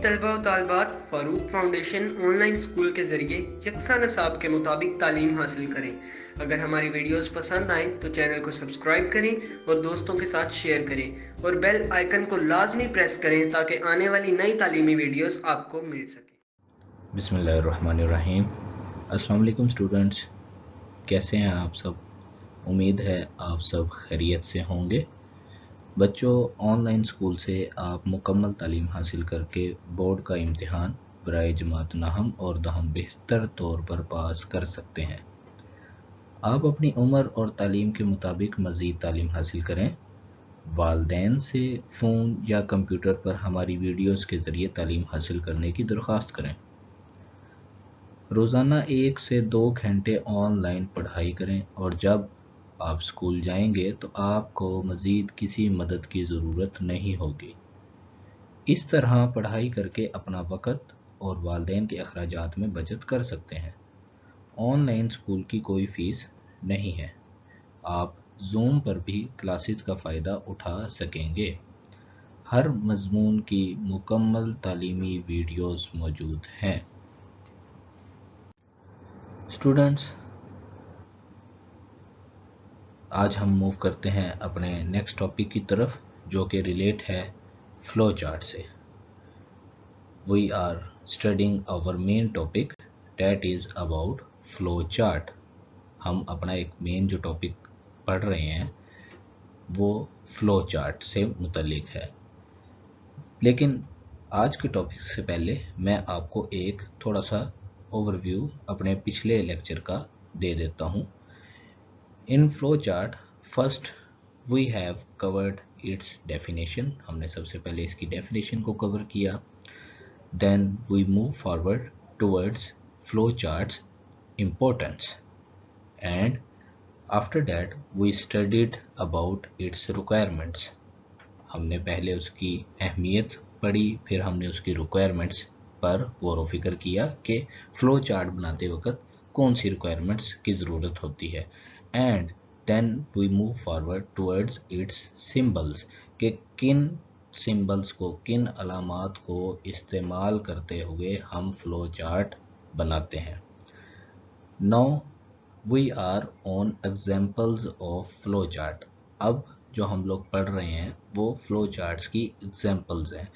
तलबा व तालबात Farooq foundation online school के ज़रिए यकसा नसाब के मुताबिक तालीम हासिल करें। अगर हमारी वीडियोस पसंद आएँ तो चैनल को सब्सक्राइब करें और दोस्तों के साथ शेयर करें और बेल आइकन को लाजमी प्रेस करें ताकि आने वाली नई तालीमी वीडियोस आपको मिल सके। बिस्मिल्लाहिर्रहमानिर्रहीम। अस्सलाम वालेकुम स्टूडेंट्स, कैसे हैं आप सब? उम्मीद है आप सब खैरियत से होंगे। बच्चों, ऑनलाइन स्कूल से आप मुकम्मल तालीम हासिल करके बोर्ड का इम्तिहान बराए जमात नहम और दहम बेहतर तौर पर पास कर सकते हैं। आप अपनी उम्र और तालीम के मुताबिक मज़ीद तालीम हासिल करें। वालिदैन से फ़ोन या कंप्यूटर पर हमारी वीडियोज़ के ज़रिए तालीम हासिल करने की दरख्वास्त करें। रोज़ाना 1 से 2 घंटे ऑनलाइन पढ़ाई करें और जब आप स्कूल जाएंगे तो आपको मज़ीद किसी मदद की ज़रूरत नहीं होगी। इस तरह पढ़ाई करके अपना वक़्त और वालिदैन के अखराजात में बचत कर सकते हैं। ऑनलाइन स्कूल की कोई फ़ीस नहीं है। आप ज़ूम पर भी क्लासेस का फ़ायदा उठा सकेंगे। हर मज़मून की मुकम्मल तालीमी वीडियोज़ मौजूद हैं। स्टूडेंट्स, आज हम मूव करते हैं अपने नेक्स्ट टॉपिक की तरफ, जो कि रिलेट है फ्लो चार्ट से। We are studying our main topic that is about flow chart. हम अपना एक मेन जो टॉपिक पढ़ रहे हैं वो फ्लो चार्ट से मुतल्लिक है। लेकिन आज के टॉपिक से पहले मैं आपको एक थोड़ा सा ओवरव्यू अपने पिछले लेक्चर का दे देता हूँ। In flowchart, first we have covered its definition. हमने सबसे पहले इसकी definition को cover किया. Then we move forward towards flowchart's importance, and after that we studied about its requirements. हमने पहले उसकी अहमियत पढ़ी, फिर हमने उसकी requirements पर गौर व फिक्र किया कि फ्लो चार्ट बनाते वक्त कौन सी रिक्वायरमेंट्स की ज़रूरत होती है। And then we move forward towards its symbols, कि किन सिंबल्स को, किन अलामात को इस्तेमाल करते हुए हम फ्लो चार्ट बनाते हैं। Now we are on examples of flow chart. अब जो हम लोग पढ़ रहे हैं वो फ्लो चार्ट्स की एग्जांपल्स हैं।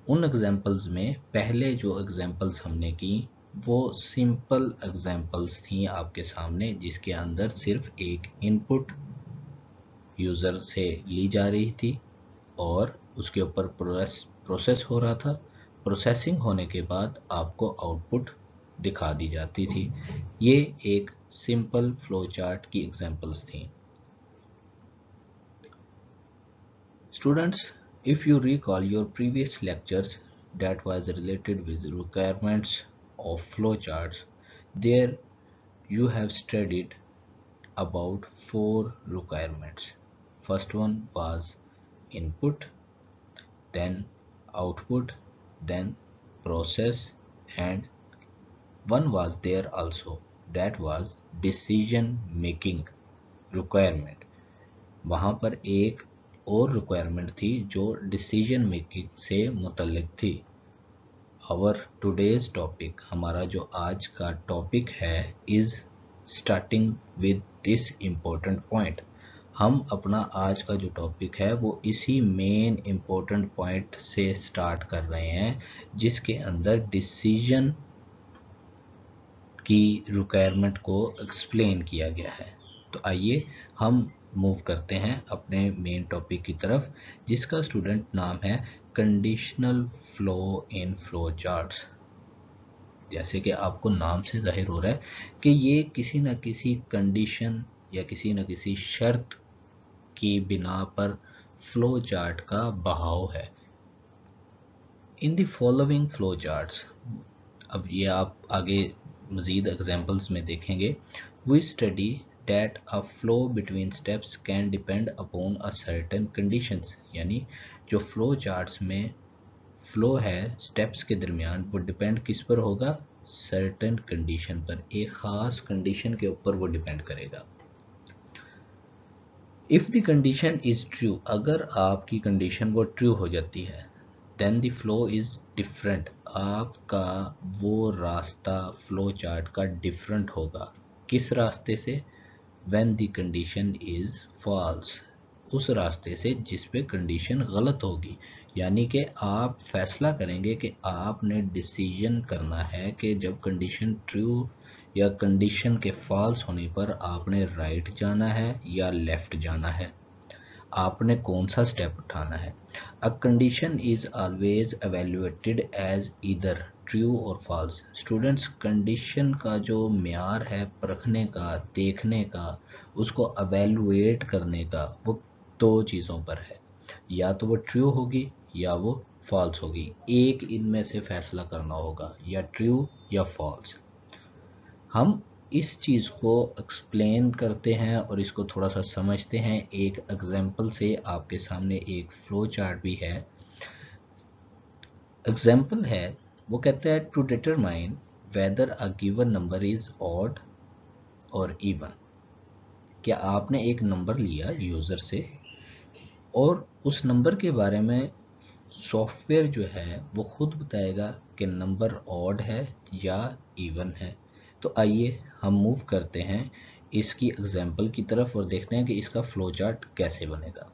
उन एग्जांपल्स में पहले जो एग्जांपल्स हमने की वो सिंपल एग्जांपल्स थी आपके सामने, जिसके अंदर सिर्फ एक इनपुट यूज़र से ली जा रही थी और उसके ऊपर प्रोसेस हो रहा था। प्रोसेसिंग होने के बाद आपको आउटपुट दिखा दी जाती थी। ये एक सिंपल फ्लो चार्ट की एग्जांपल्स थी। Students, if you recall your previous lectures that was related with requirements of flowcharts, there you have studied about 4 requirements. First one was input, then output, then process, and one was there also, that was decision making requirement. वहाँ पर एक और requirement थी जो decision making से मुतल्लिक थी। Our today's topic, हमारा जो आज का टॉपिक है, is starting with this important point. हम अपना आज का जो टॉपिक है वो इसी मेन इम्पोर्टेंट पॉइंट से स्टार्ट कर रहे हैं, जिसके अंदर डिसीजन की रिक्वायरमेंट को एक्सप्लेन किया गया है। तो आइए हम मूव करते हैं अपने मेन टॉपिक की तरफ, जिसका स्टूडेंट नाम है conditional flow in flow charts. जैसे कि आपको नाम से जाहिर हो रहा है कि ये किसी न किसी कंडीशन या किसी न किसी शर्त की बिना पर फ्लो चार्ट का बहाव है। In the following flow charts, अब ये आप आगे मज़ीद एग्जाम्पल्स में देखेंगे। We study that a flow between steps can depend upon a certain conditions, यानी जो फ्लो चार्ट्स में फ्लो है स्टेप्स के दरमियान वो डिपेंड किस पर होगा? सर्टेन कंडीशन पर, एक ख़ास कंडीशन के ऊपर वो डिपेंड करेगा। If the condition is true, अगर आपकी कंडीशन वो ट्रू हो जाती है, then the flow is different, आपका वो रास्ता फ्लो चार्ट का डिफरेंट होगा। किस रास्ते से? When the condition is false, उस रास्ते से जिस पे कंडीशन गलत होगी। यानी कि आप फैसला करेंगे कि आपने डिसीजन करना है कि जब कंडीशन ट्रू या कंडीशन के फॉल्स होने पर आपने राइट जाना है या लेफ्ट जाना है, आपने कौन सा स्टेप उठाना है। A condition is always evaluated as either true और फॉल्स। स्टूडेंट्स, कंडीशन का जो म्यार है परखने का, देखने का, उसको एवेल्युएट करने का, वो दो चीज़ों पर है, या तो वो ट्रू होगी या वो फॉल्स होगी। एक इनमें से फैसला करना होगा, या ट्रू या फॉल्स। हम इस चीज़ को एक्सप्लेन करते हैं और इसको थोड़ा सा समझते हैं एक एग्जांपल से। आपके सामने एक फ्लो चार्ट भी है, एग्जांपल है। वो कहता है to determine whether a given number is odd और इवन। क्या आपने एक नंबर लिया यूज़र से और उस नंबर के बारे में सॉफ्टवेयर जो है वो खुद बताएगा कि नंबर ऑड है या इवन है। तो आइए हम मूव करते हैं इसकी एग्जांपल की तरफ और देखते हैं कि इसका फ्लो चार्ट कैसे बनेगा।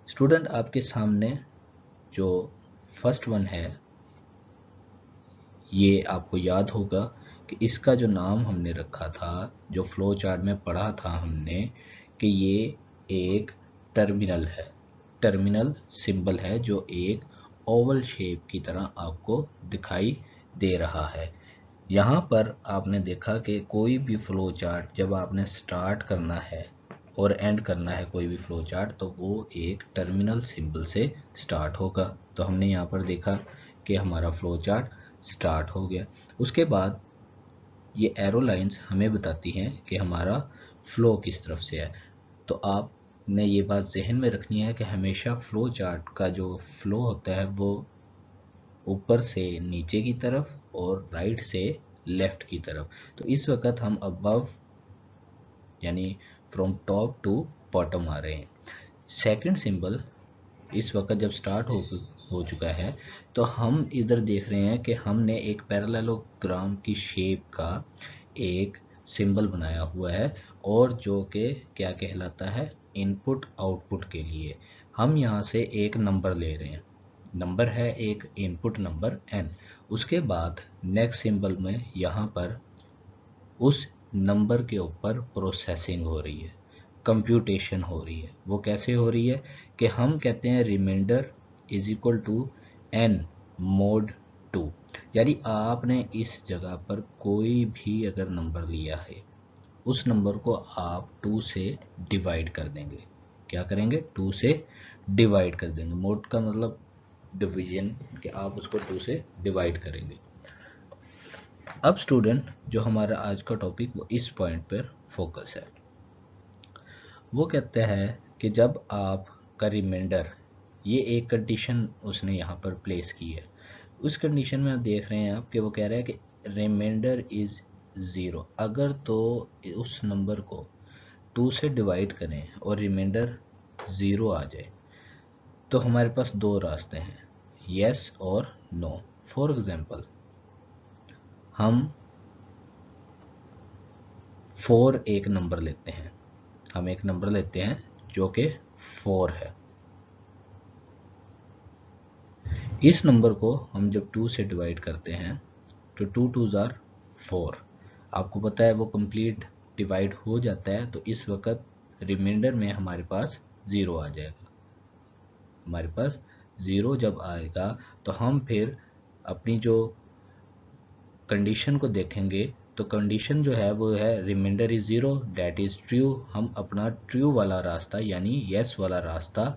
स्टूडेंट, आपके सामने जो फर्स्ट वन है, ये आपको याद होगा कि इसका जो नाम हमने रखा था, जो फ्लो चार्ट में पढ़ा था हमने, कि ये एक टर्मिनल है। टर्मिनल सिंबल है जो एक ओवल शेप की तरह आपको दिखाई दे रहा है। यहाँ पर आपने देखा कि कोई भी फ्लो चार्ट जब आपने स्टार्ट करना है और एंड करना है कोई भी फ्लो चार्ट, तो वो एक टर्मिनल सिंबल से स्टार्ट होगा। तो हमने यहाँ पर देखा कि हमारा फ्लो चार्ट स्टार्ट हो गया। उसके बाद ये एरो लाइंस हमें बताती हैं कि हमारा फ्लो किस तरफ से है। तो आपने ये बात जहन में रखनी है कि हमेशा फ्लो चार्ट का जो फ्लो होता है वो ऊपर से नीचे की तरफ और राइट से लेफ्ट की तरफ। तो इस वक्त हम अबव यानी फ्रॉम टॉप टू बॉटम आ रहे हैं। सेकंड सिंबल इस वक्त जब स्टार्ट हो चुका है, तो हम इधर देख रहे हैं कि हमने एक पैरेललोग्राम की शेप का एक सिंबल बनाया हुआ है, और जो कि क्या कहलाता है, इनपुट आउटपुट के लिए हम यहाँ से एक नंबर ले रहे हैं। नंबर है एक इनपुट नंबर n। उसके बाद नेक्स्ट सिंबल में यहाँ पर उस नंबर के ऊपर प्रोसेसिंग हो रही है, कंप्यूटेशन हो रही है। वो कैसे हो रही है कि हम कहते हैं remainder is equal to n mod 2। यानी आपने इस जगह पर कोई भी अगर नंबर लिया है, उस नंबर को आप 2 से डिवाइड कर देंगे। क्या करेंगे? 2 से डिवाइड कर देंगे। मोड का मतलब डिवीजन, कि आप उसको 2 से डिवाइड करेंगे। अब स्टूडेंट, जो हमारा आज का टॉपिक वो इस पॉइंट पर फोकस है। वो कहता है कि जब आपका रिमाइंडर, ये एक कंडीशन उसने यहाँ पर प्लेस की है। उस कंडीशन में आप देख रहे हैं आप कि वो कह रहा है कि रिमाइंडर इज़ 0। अगर तो उस नंबर को 2 से डिवाइड करें और रिमाइंडर 0 आ जाए, तो हमारे पास दो रास्ते हैं, यस और नो। फॉर एग्जांपल, हम 4 एक नंबर लेते हैं। हम एक नंबर लेते हैं जो कि 4 है। इस नंबर को हम जब 2 से डिवाइड करते हैं तो 2 2s आर 4। आपको पता है वो कंप्लीट डिवाइड हो जाता है, तो इस वक्त रिमाइंडर में हमारे पास 0 आ जाएगा। हमारे पास 0 जब आएगा तो हम फिर अपनी जो कंडीशन को देखेंगे, तो कंडीशन जो है वो है remainder is 0, that is true. हम अपना ट्रू वाला रास्ता यानी यस वाला रास्ता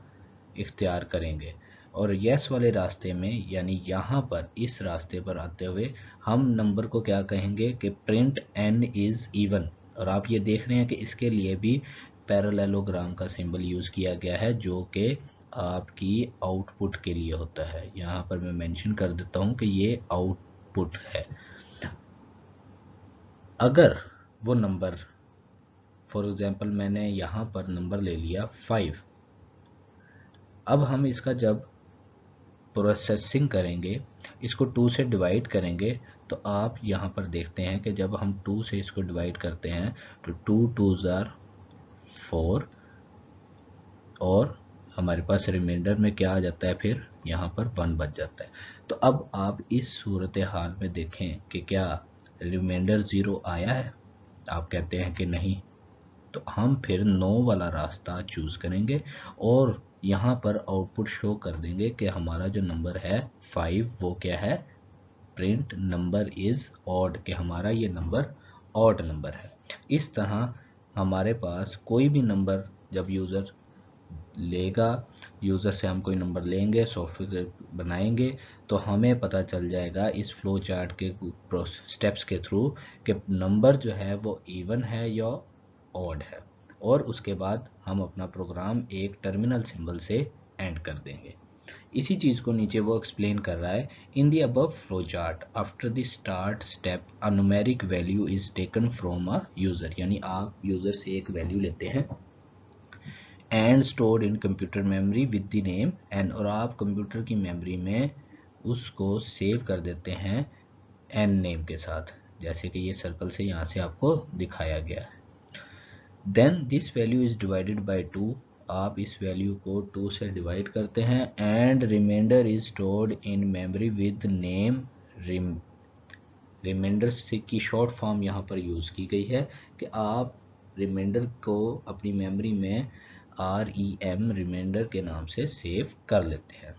इख्तियार करेंगे, और यस वाले रास्ते में यानी यहाँ पर इस रास्ते पर आते हुए हम नंबर को क्या कहेंगे कि प्रिंट n इज इवन। और आप ये देख रहे हैं कि इसके लिए भी पैरेललोग्राम का सिंबल यूज़ किया गया है, जो कि आपकी आउटपुट के लिए होता है। यहाँ पर मैं मेंशन कर देता हूँ कि ये आउटपुट है। अगर वो नंबर, फॉर एग्जांपल मैंने यहाँ पर नंबर ले लिया 5। अब हम इसका जब प्रोसेसिंग करेंगे, इसको 2 से डिवाइड करेंगे, तो आप यहाँ पर देखते हैं कि जब हम 2 से इसको डिवाइड करते हैं तो 2 2s are 4 और हमारे पास रिमाइंडर में क्या आ जाता है, फिर यहाँ पर 1 बच जाता है। तो अब आप इस सूरत हाल में देखें कि क्या रिमाइंडर 0 आया है। आप कहते हैं कि नहीं, तो हम फिर 9 वाला रास्ता चूज करेंगे और यहाँ पर आउटपुट शो कर देंगे कि हमारा जो नंबर है 5 वो क्या है, प्रिंट नंबर इज ऑड, कि हमारा ये नंबर ऑड नंबर है। इस तरह हमारे पास कोई भी नंबर जब यूज़र लेगा, यूज़र से हम कोई नंबर लेंगे, सॉफ्टवेयर बनाएंगे, तो हमें पता चल जाएगा इस फ्लो चार्ट के स्टेप्स के थ्रू कि नंबर जो है वो इवन है या ऑड है, और उसके बाद हम अपना प्रोग्राम एक टर्मिनल सिंबल से एंड कर देंगे। इसी चीज़ को नीचे वो एक्सप्लेन कर रहा है। In the above flow chart after the start step a numeric value is taken from a user, यानी आप यूज़र से एक वैल्यू लेते हैं and stored in computer memory with the name n, और आप कंप्यूटर की मेमोरी में उसको सेव कर देते हैं एन नेम के साथ, जैसे कि ये सर्कल से यहाँ से आपको दिखाया गया है। Then this value is divided by 2, आप इस वैल्यू को 2 से डिवाइड करते हैं and remainder is stored in memory with name. Remainder से की शॉर्ट फॉर्म यहाँ पर यूज़ की गई है कि आप रिमाइंडर को अपनी मेमोरी में REM रिमाइंडर के नाम से सेव कर लेते हैं।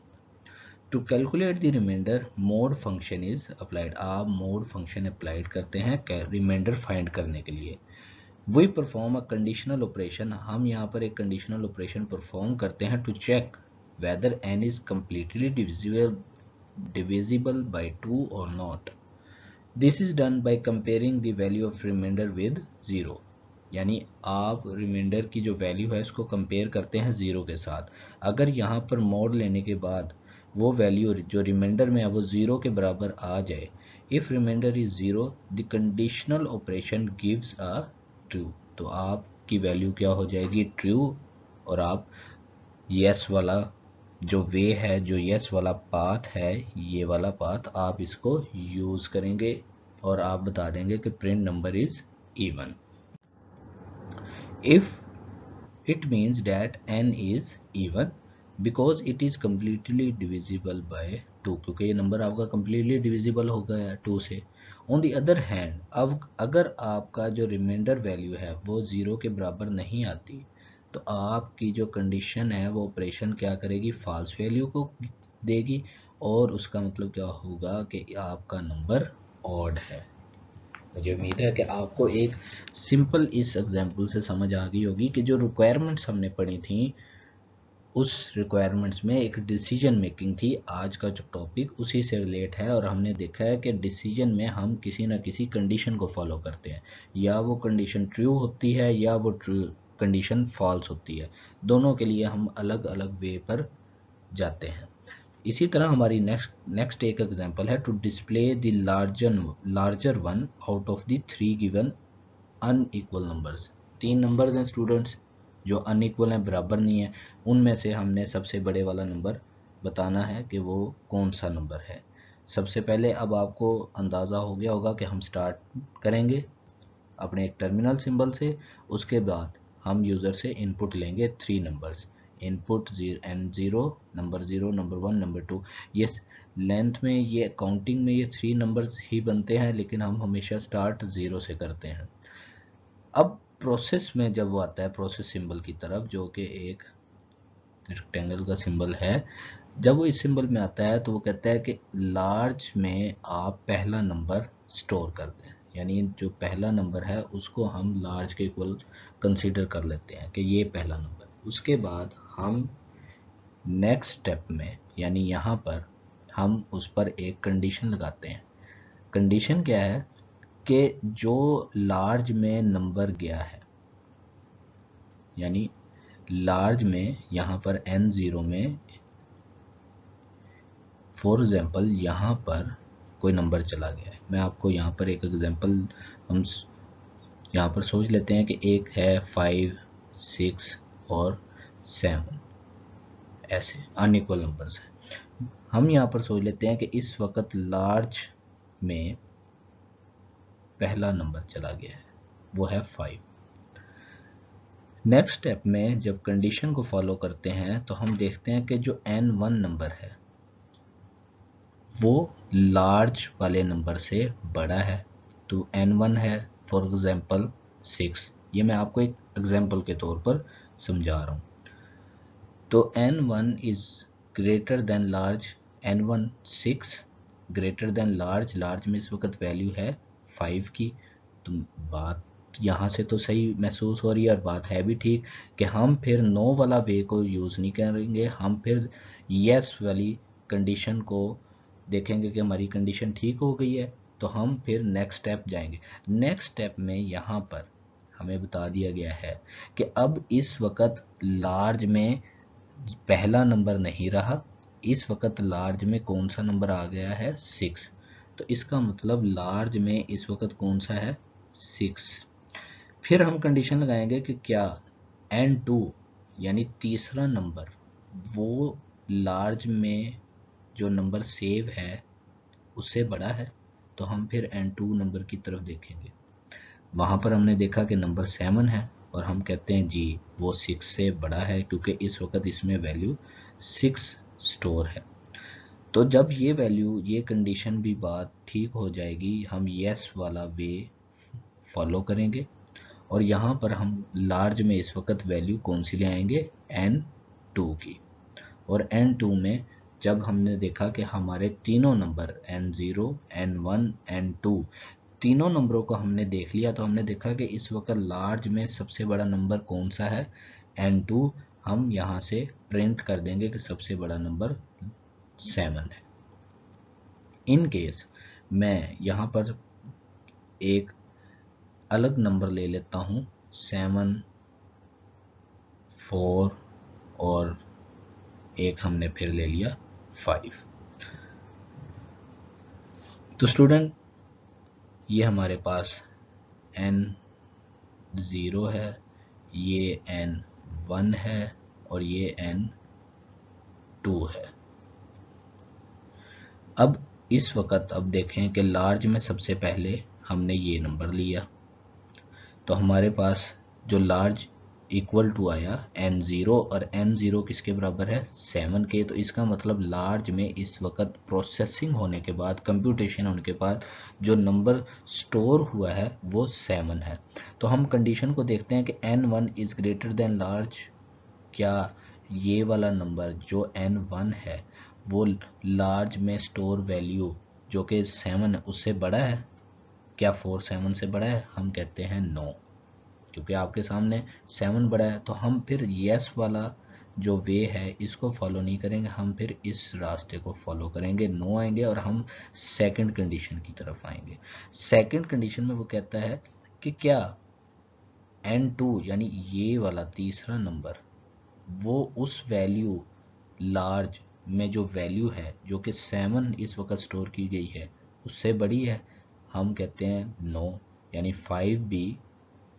To calculate the remainder mod function is applied, आप मोड फंक्शन अप्लाइड करते हैं रिमाइंडर फाइंड करने के लिए। We perform a conditional operation, हम यहाँ पर एक कंडीशनल ऑपरेशन परफॉर्म करते हैं to check whether n is completely divisible by 2 or not. This is done by comparing the value of remainder with 0, यानी आप रिमाइंडर की जो वैल्यू है इसको कंपेयर करते हैं 0 के साथ। अगर यहाँ पर मोड लेने के बाद वो वैल्यू जो रिमाइंडर में है वो 0 के बराबर आ जाए, if remainder is 0 the conditional operation gives a true, तो आपकी वैल्यू क्या हो जाएगी, ट्रू, और आप यस वाला जो वे है, जो यस वाला पाथ है, ये वाला पाथ आप इसको यूज़ करेंगे और आप बता देंगे कि print number is even. If it means that n is even because it is completely divisible by 2, क्योंकि ये नंबर आपका कम्प्लीटली डिविजिबल हो गया है 2 से। ऑन दी अदर हैंड, अब अगर आपका जो रिमाइंडर वैल्यू है वो 0 के बराबर नहीं आती, तो आपकी जो कंडीशन है वो ऑपरेशन क्या करेगी, फॉल्स वैल्यू को देगी, और उसका मतलब क्या होगा कि आपका नंबर ऑड है। मुझे उम्मीद है कि आपको एक सिंपल इस एग्जांपल से समझ आ गई होगी कि जो रिक्वायरमेंट्स हमने पढ़ी थी उस रिक्वायरमेंट्स में एक डिसीजन मेकिंग थी। आज का जो टॉपिक उसी से रिलेट है, और हमने देखा है कि डिसीजन में हम किसी ना किसी कंडीशन को फॉलो करते हैं, या वो कंडीशन ट्रू होती है या वो ट्रू कंडीशन फॉल्स होती है, दोनों के लिए हम अलग अलग वे पर जाते हैं। इसी तरह हमारी नेक्स्ट एक एग्जांपल है to display the larger one out of the 3 given unequal numbers. 3 numbers हैं स्टूडेंट्स जो अनइक्वल हैं, बराबर नहीं है, उनमें से हमने सबसे बड़े वाला नंबर बताना है कि वो कौन सा नंबर है। सबसे पहले अब आपको अंदाज़ा हो गया होगा कि हम स्टार्ट करेंगे अपने एक टर्मिनल सिंबल से, उसके बाद हम यूज़र से इनपुट लेंगे 3 numbers, input n0, number 0, number 1, number 2। ये लेंथ में, ये काउंटिंग में ये 3 नंबर्स ही बनते हैं, लेकिन हम हमेशा स्टार्ट 0 से करते हैं। अब प्रोसेस में जब वो आता है प्रोसेस सिंबल की तरफ, जो कि एक रेक्टेंगल का सिंबल है, जब वो इस सिंबल में आता है तो वो कहता है कि लार्ज में आप पहला नंबर स्टोर कर दें, यानी जो पहला नंबर है उसको हम लार्ज के इक्वल कंसीडर कर लेते हैं कि ये पहला नंबर। उसके बाद हम नेक्स्ट स्टेप में, यानी यहाँ पर हम उस पर एक कंडीशन लगाते हैं। कंडीशन क्या है कि जो लार्ज में नंबर गया है, यानी लार्ज में यहाँ पर n0 में फॉर एग्जाम्पल यहाँ पर कोई नंबर चला गया है। मैं आपको यहाँ पर एक एग्जाम्पल हम यहाँ पर सोच लेते हैं कि एक है 5, 6 और 7, ऐसे अनइक्वल नंबर्स हैं। हम यहाँ पर सोच लेते हैं कि इस वक्त लार्ज में पहला नंबर चला गया है, वो है 5। नेक्स्ट स्टेप में जब कंडीशन को फॉलो करते हैं तो हम देखते हैं कि जो n1 नंबर है वो लार्ज वाले नंबर से बड़ा है। तो n1 है फॉर एग्जांपल 6। ये मैं आपको एक एग्जांपल के तौर पर समझा रहा हूँ। तो n1 is greater than large, n1 6 greater than large, large में इस वक्त वैल्यू है 5 की। तो बात यहाँ से तो सही महसूस हो रही है और बात है भी ठीक कि हम फिर नो वाला वे को यूज़ नहीं करेंगे, हम फिर यस वाली कंडीशन को देखेंगे कि हमारी कंडीशन ठीक हो गई है, तो हम फिर नेक्स्ट स्टेप जाएंगे। नेक्स्ट स्टेप में यहाँ पर हमें बता दिया गया है कि अब इस वक्त लार्ज में पहला नंबर नहीं रहा, इस वक्त लार्ज में कौन सा नंबर आ गया है 6। तो इसका मतलब लार्ज में इस वक्त कौन सा है 6। फिर हम कंडीशन लगाएंगे कि क्या n2 यानी तीसरा नंबर वो लार्ज में जो नंबर सेव है उससे बड़ा है। तो हम फिर n2 नंबर की तरफ देखेंगे, वहाँ पर हमने देखा कि नंबर 7 है और हम कहते हैं जी वो 6 से बड़ा है क्योंकि इस वक्त इसमें वैल्यू 6 स्टोर है। तो जब ये वैल्यू, ये कंडीशन भी बात ठीक हो जाएगी, हम यस वाला वे फॉलो करेंगे और यहाँ पर हम लार्ज में इस वक्त वैल्यू कौन सी ले आएंगे n2 की। और n2 में जब हमने देखा कि हमारे तीनों नंबर n0, n1, n2 तीनों नंबरों को हमने देख लिया, तो हमने देखा कि इस वक्त लार्ज में सबसे बड़ा नंबर कौन सा है n2। हम यहाँ से प्रिंट कर देंगे कि सबसे बड़ा नंबर 7 है। इन केस मैं यहाँ पर एक अलग नंबर ले लेता हूँ 7, 4 और एक हमने फिर ले लिया 5। तो स्टूडेंट ये हमारे पास n0 है, ये n1 है और ये n2 है। अब इस वक्त अब देखें कि लार्ज में सबसे पहले हमने ये नंबर लिया, तो हमारे पास जो लार्ज इक्वल टू आया n0 और n0 किसके बराबर है 7 के। तो इसका मतलब लार्ज में इस वक्त प्रोसेसिंग होने के बाद, कंप्यूटेशन होने के बाद जो नंबर स्टोर हुआ है वो 7 है। तो हम कंडीशन को देखते हैं कि n1 is greater than large. क्या ये वाला नंबर जो n1 है वो लार्ज में स्टोर वैल्यू जो कि 7 है उससे बड़ा है? क्या 4 7 से बड़ा है? हम कहते हैं नो, क्योंकि आपके सामने 7 बड़ा है। तो हम फिर यस वाला जो वे है इसको फॉलो नहीं करेंगे, हम फिर इस रास्ते को फॉलो करेंगे, नो आएंगे और हम सेकंड कंडीशन की तरफ आएंगे। सेकंड कंडीशन में वो कहता है कि क्या n2 यानी ये वाला तीसरा नंबर वो उस वैल्यू लार्ज में जो वैल्यू है जो कि 7 इस वक्त स्टोर की गई है उससे बड़ी है? हम कहते हैं नो, यानी 5 भी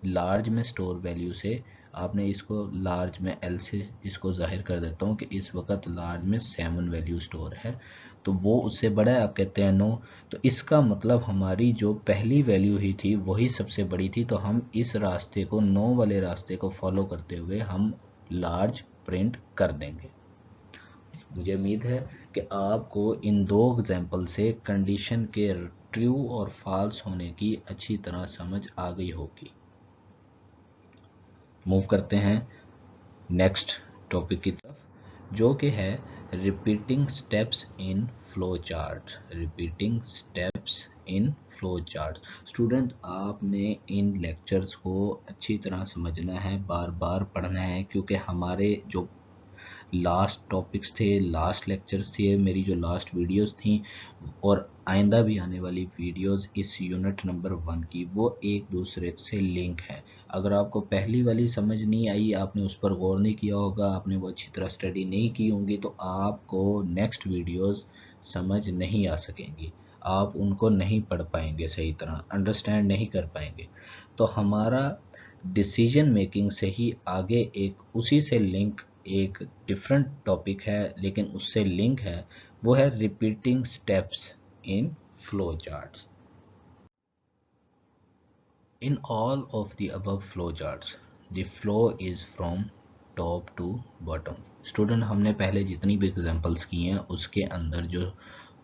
लार्ज में स्टोर वैल्यू से, आपने इसको लार्ज में एल से इसको जाहिर कर देता हूँ कि इस वक्त लार्ज में 7 वैल्यू स्टोर है, तो वो उससे बड़ा है, आप कहते हैं नो। तो इसका मतलब हमारी जो पहली वैल्यू ही थी वही सबसे बड़ी थी, तो हम इस रास्ते को, नो वाले रास्ते को फॉलो करते हुए हम लार्ज प्रिंट कर देंगे। मुझे उम्मीद है कि आपको इन दो एग्जाम्पल से कंडीशन के ट्रू और फॉल्स होने की अच्छी तरह समझ आ गई होगी। मूव करते हैं नेक्स्ट टॉपिक की तरफ, जो कि है repeating steps in flow chart. Repeating steps in flow chart. Student आपने इन लेक्चर्स को अच्छी तरह समझना है, बार बार पढ़ना है, क्योंकि हमारे जो लास्ट टॉपिक्स थे, लास्ट लेक्चर्स थे, मेरी जो लास्ट वीडियोस थी और आइंदा भी आने वाली वीडियोस इस यूनिट नंबर 1 की, वो एक दूसरे से लिंक है। अगर आपको पहली वाली समझ नहीं आई, आपने उस पर गौर नहीं किया होगा, आपने वो अच्छी तरह स्टडी नहीं की होंगी, तो आपको नेक्स्ट वीडियोस समझ नहीं आ सकेंगी, आप उनको नहीं पढ़ पाएंगे, सही तरह अंडरस्टैंड नहीं कर पाएंगे। तो हमारा डिसीजन मेकिंग से ही आगे एक उसी से लिंक एक डिफरेंट टॉपिक है, लेकिन उससे लिंक है, वो है repeating steps in flow charts. In all of the above flow charts, the flow is from top to bottom. Student, हमने पहले जितनी भी एग्जांपल्स की हैं उसके अंदर जो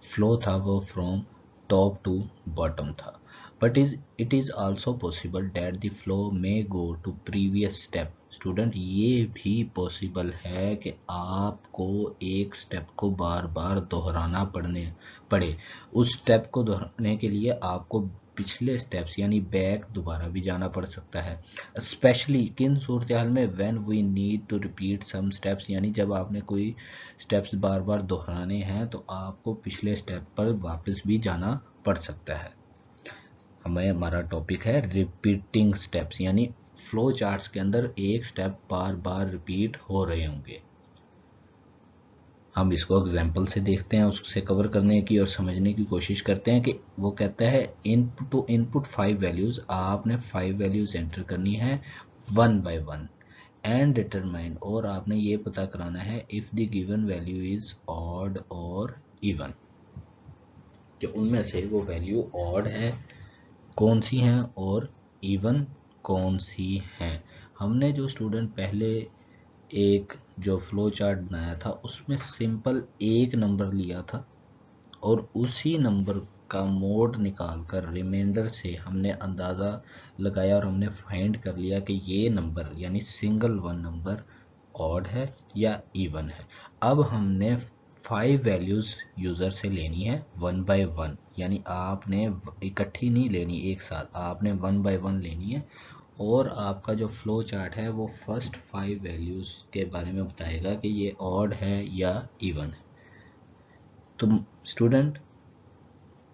फ्लो था वो फ्रॉम टॉप टू बॉटम था, but it is also possible that the flow may go to previous step. Student, ये भी पॉसिबल है कि आपको एक स्टेप को बार बार दोहराना पड़े। उस स्टेप को दोहराने के लिए आपको पिछले स्टेप्स यानी बैक दोबारा भी जाना पड़ सकता है। स्पेशली किन सूरत हाल में, when we need to repeat some steps, यानी जब आपने कोई स्टेप्स बार बार दोहराने हैं तो आपको पिछले स्टेप पर वापस भी जाना पड़ सकता है। हमारा टॉपिक है रिपीटिंग स्टेप्स, यानी फ्लो चार्ट्स के अंदर एक स्टेप बार बार रिपीट हो रहे होंगे। हम इसको एग्जाम्पल से देखते हैं, उससे कवर करने की और समझने की कोशिश करते हैं कि वो कहता है इनपुट टू इनपुट 5 वैल्यूज, आपने 5 वैल्यूज एंटर करनी है 1 बाय 1 एंड डिटरमाइन, और आपने ये पता कराना है if the given value is odd और इवन, कि उनमें से वो वैल्यू ऑड है कौन सी हैं और इवन कौन सी हैं। हमने जो स्टूडेंट पहले एक जो फ्लो चार्ट बनाया था उसमें सिंपल एक नंबर लिया था और उसी नंबर का मोड निकालकर रिमाइंडर से हमने अंदाज़ा लगाया और हमने फाइंड कर लिया कि ये नंबर यानी सिंगल वन नंबर ऑड है या इवन है। अब हमने 5 वैल्यूज़ यूज़र से लेनी है 1 बाय 1, यानी आपने इकट्ठी नहीं लेनी एक साथ, आपने 1 बाय 1 लेनी है और आपका जो फ्लो चार्ट है वो फर्स्ट 5 वैल्यूज़ के बारे में बताएगा कि ये ऑड है या इवन है। तो स्टूडेंट,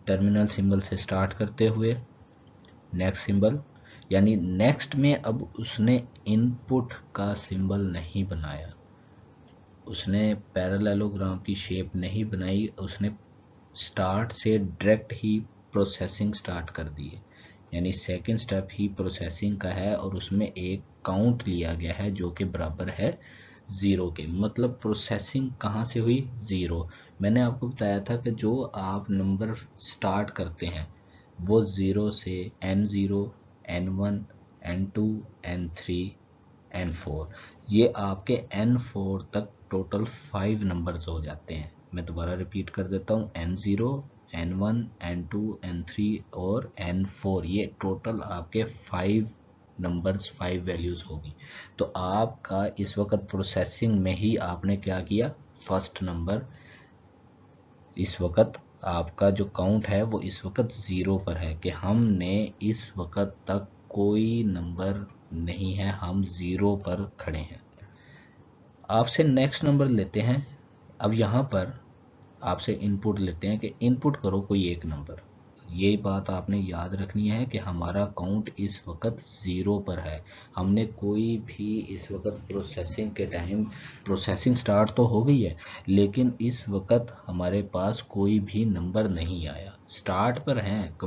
टर्मिनल सिंबल से स्टार्ट करते हुए नेक्स्ट सिंबल, यानी नेक्स्ट में अब उसने इनपुट का सिंबल नहीं बनाया, उसने पैरेललोग्राम की शेप नहीं बनाई, उसने स्टार्ट से डायरेक्ट ही प्रोसेसिंग स्टार्ट कर दी है, यानी सेकंड स्टेप ही प्रोसेसिंग का है और उसमें एक काउंट लिया गया है जो कि बराबर है 0 के। मतलब प्रोसेसिंग कहाँ से हुई? 0। मैंने आपको बताया था कि जो आप नंबर स्टार्ट करते हैं वो 0 से N0, N1, N2, N3, N4, ये आपके N4 तक टोटल 5 नंबर्स हो जाते हैं। मैं दोबारा रिपीट कर देता हूँ, N0, N1, N2, N3 और N4, ये टोटल आपके 5 नंबर्स 5 वैल्यूज़ होगी। तो आपका इस वक्त प्रोसेसिंग में ही आपने क्या किया, फर्स्ट नंबर, इस वक्त आपका जो काउंट है वो इस वक्त 0 पर है कि हमने इस वक्त तक कोई नंबर नहीं है, हम 0 पर खड़े हैं। आपसे नेक्स्ट नंबर लेते हैं। अब यहाँ पर आपसे इनपुट लेते हैं कि इनपुट करो कोई एक नंबर। ये बात आपने याद रखनी है कि हमारा काउंट इस वक्त 0 पर है, हमने कोई भी इस वक्त प्रोसेसिंग के टाइम, प्रोसेसिंग स्टार्ट तो हो गई है लेकिन इस वक्त हमारे पास कोई भी नंबर नहीं आया। स्टार्ट पर हैं,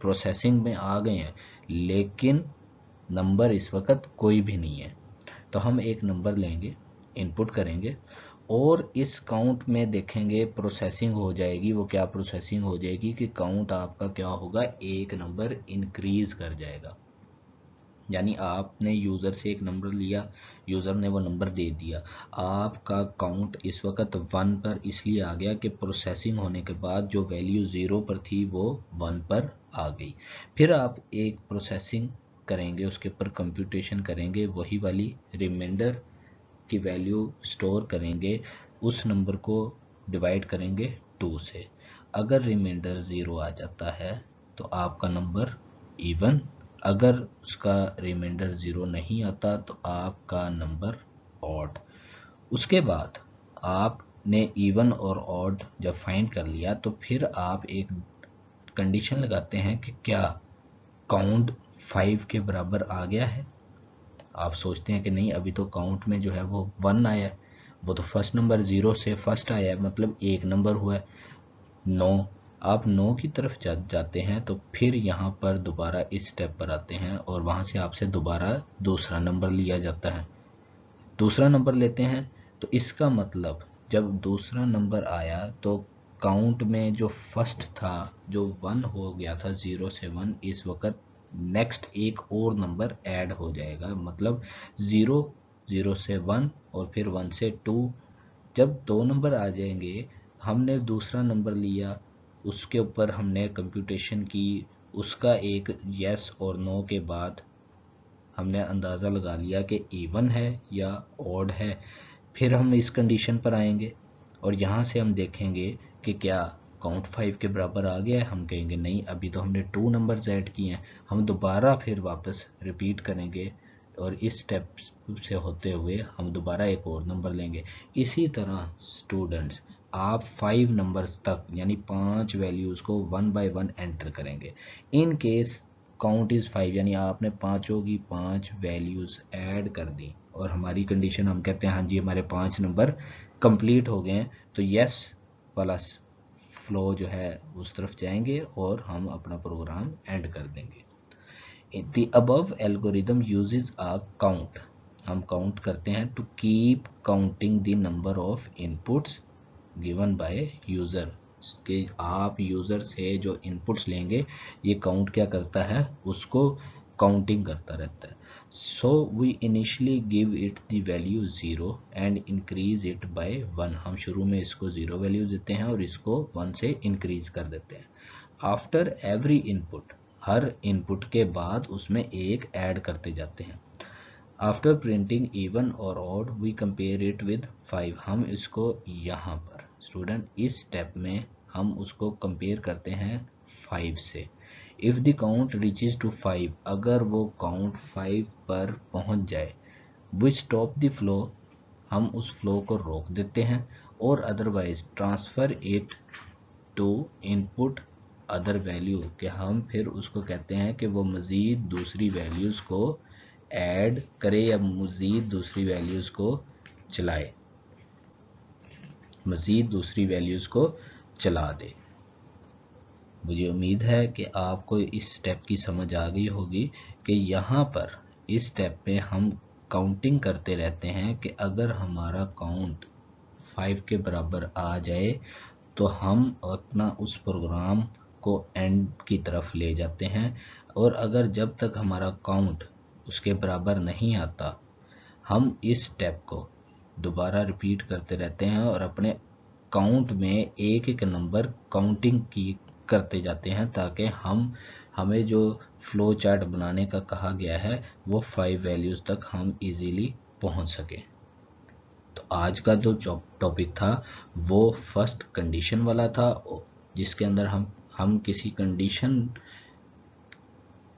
प्रोसेसिंग में आ गए हैं लेकिन नंबर इस वक्त कोई भी नहीं है। तो हम एक नंबर लेंगे, इनपुट करेंगे और इस काउंट में देखेंगे प्रोसेसिंग हो जाएगी। वो क्या प्रोसेसिंग हो जाएगी कि काउंट आपका क्या होगा, एक नंबर इंक्रीज कर जाएगा। यानी आपने यूज़र से एक नंबर लिया, यूज़र ने वो नंबर दे दिया, आपका काउंट इस वक्त 1 पर इसलिए आ गया कि प्रोसेसिंग होने के बाद जो वैल्यू 0 पर थी वो 1 पर आ गई। फिर आप एक प्रोसेसिंग करेंगे, उसके ऊपर कंप्यूटेशन करेंगे, वही वाली रिमाइंडर की वैल्यू स्टोर करेंगे, उस नंबर को डिवाइड करेंगे 2 से। अगर रिमाइंडर 0 आ जाता है तो आपका नंबर इवन, अगर उसका रिमाइंडर 0 नहीं आता तो आपका नंबर ऑड। उसके बाद आपने इवन और ऑड जब फाइंड कर लिया तो फिर आप एक कंडीशन लगाते हैं कि क्या काउंट 5 के बराबर आ गया है। आप सोचते हैं कि नहीं, अभी तो काउंट में जो है वो 1 आया है, वो तो फर्स्ट नंबर 0 से फर्स्ट आया है, मतलब एक नंबर हुआ है 9। आप 9 की तरफ जाते हैं तो फिर यहाँ पर दोबारा इस स्टेप पर आते हैं और वहाँ से आपसे दोबारा दूसरा नंबर लिया जाता है। दूसरा नंबर लेते हैं तो इसका मतलब जब दूसरा नंबर आया तो काउंट में जो फर्स्ट था, जो 1 हो गया था 0 से 1, इस वक्त नेक्स्ट एक और नंबर ऐड हो जाएगा, मतलब 0 से 1 और फिर 1 से 2। जब 2 नंबर आ जाएंगे, हमने दूसरा नंबर लिया, उसके ऊपर हमने कंप्यूटेशन की, उसका एक यस और नो के बाद हमने अंदाज़ा लगा लिया कि इवन है या ऑड है। फिर हम इस कंडीशन पर आएंगे और यहाँ से हम देखेंगे कि क्या काउंट 5 के बराबर आ गया है। हम कहेंगे नहीं, अभी तो हमने 2 नंबर्स ऐड किए हैं। हम दोबारा फिर वापस रिपीट करेंगे और इस स्टेप से होते हुए हम दोबारा एक और नंबर लेंगे। इसी तरह स्टूडेंट्स, आप 5 नंबर्स तक यानी 5 वैल्यूज़ को 1 बाय 1 एंटर करेंगे। इन केस काउंट इज़ 5 यानी आपने पाँचों की 5 वैल्यूज़ ऐड कर दी और हमारी कंडीशन, हम कहते हैं हाँ जी हमारे 5 नंबर कंप्लीट हो गए हैं, तो यस वाला फ्लो जो है उस तरफ जाएंगे और हम अपना प्रोग्राम एंड कर देंगे। The above algorithm uses a count. हम काउंट करते हैं to keep counting the number of inputs given by user. कि आप यूज़र से जो इनपुट्स लेंगे, ये काउंट क्या करता है, उसको काउंटिंग करता रहता है। So we initially give it the value 0 and increase it by 1. हम शुरू में इसको 0 वैल्यू देते हैं और इसको 1 से इंक्रीज कर देते हैं। After every input, हर इनपुट के बाद उसमें एक ऐड करते जाते हैं। आफ्टर प्रिंटिंग इवन और odd we compare it with 5। हम इसको यहाँ पर स्टूडेंट इस स्टेप में हम उसको कंपेयर करते हैं 5 से। If the count reaches to 5, अगर वो काउंट 5 पर पहुँच जाए, वी स्टॉप द फ्लो, हम उस फ्लो को रोक देते हैं, और otherwise transfer it to input other value, कि हम फिर उसको कहते हैं कि वो मज़ीद दूसरी वैल्यूज़ को ऐड करे या मज़ीद दूसरी वैल्यूज़ को चलाए, मज़ीद दूसरी वैल्यूज़ को चला दे। मुझे उम्मीद है कि आपको इस स्टेप की समझ आ गई होगी कि यहाँ पर इस स्टेप में हम काउंटिंग करते रहते हैं कि अगर हमारा काउंट 5 के बराबर आ जाए तो हम अपना उस प्रोग्राम को एंड की तरफ ले जाते हैं, और अगर जब तक हमारा काउंट उसके बराबर नहीं आता, हम इस स्टेप को दोबारा रिपीट करते रहते हैं और अपने काउंट में एक एक नंबर काउंटिंग की करते जाते हैं, ताकि हमें जो फ्लो चार्ट बनाने का कहा गया है वो 5 वैल्यूज़ तक हम इजीली पहुंच सकें। तो आज का जो टॉपिक था वो फर्स्ट कंडीशन वाला था, जिसके अंदर हम किसी कंडीशन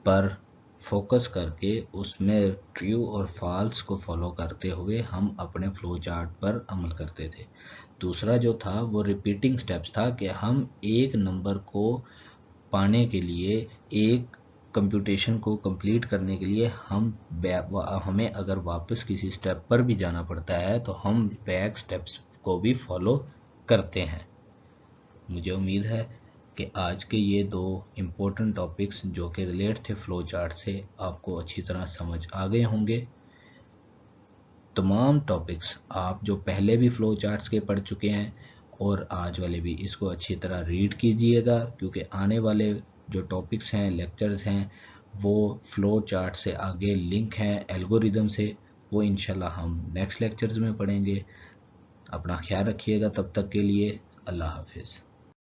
पर फोकस करके उसमें ट्रू और फॉल्स को फॉलो करते हुए हम अपने फ्लो चार्ट पर अमल करते थे। दूसरा जो था वो रिपीटिंग स्टेप्स था कि हम एक नंबर को पाने के लिए, एक कंप्यूटेशन को कंप्लीट करने के लिए हमें अगर वापस किसी स्टेप पर भी जाना पड़ता है तो हम बैक स्टेप्स को भी फॉलो करते हैं। मुझे उम्मीद है कि आज के ये 2 इम्पोर्टेंट टॉपिक्स जो कि रिलेट थे फ्लो चार्ट से, आपको अच्छी तरह समझ आ गए होंगे। तमाम टॉपिक्स आप जो पहले भी फ्लो चार्ट्स के पढ़ चुके हैं और आज वाले भी, इसको अच्छी तरह रीड कीजिएगा, क्योंकि आने वाले जो टॉपिक्स हैं, लेक्चर्स हैं, वो फ्लो चार्ट से आगे लिंक हैं एल्गोरिदम से, वो इंशाल्लाह हम नेक्स्ट लेक्चर्स में पढ़ेंगे। अपना ख्याल रखिएगा, तब तक के लिए अल्लाह हाफिज़।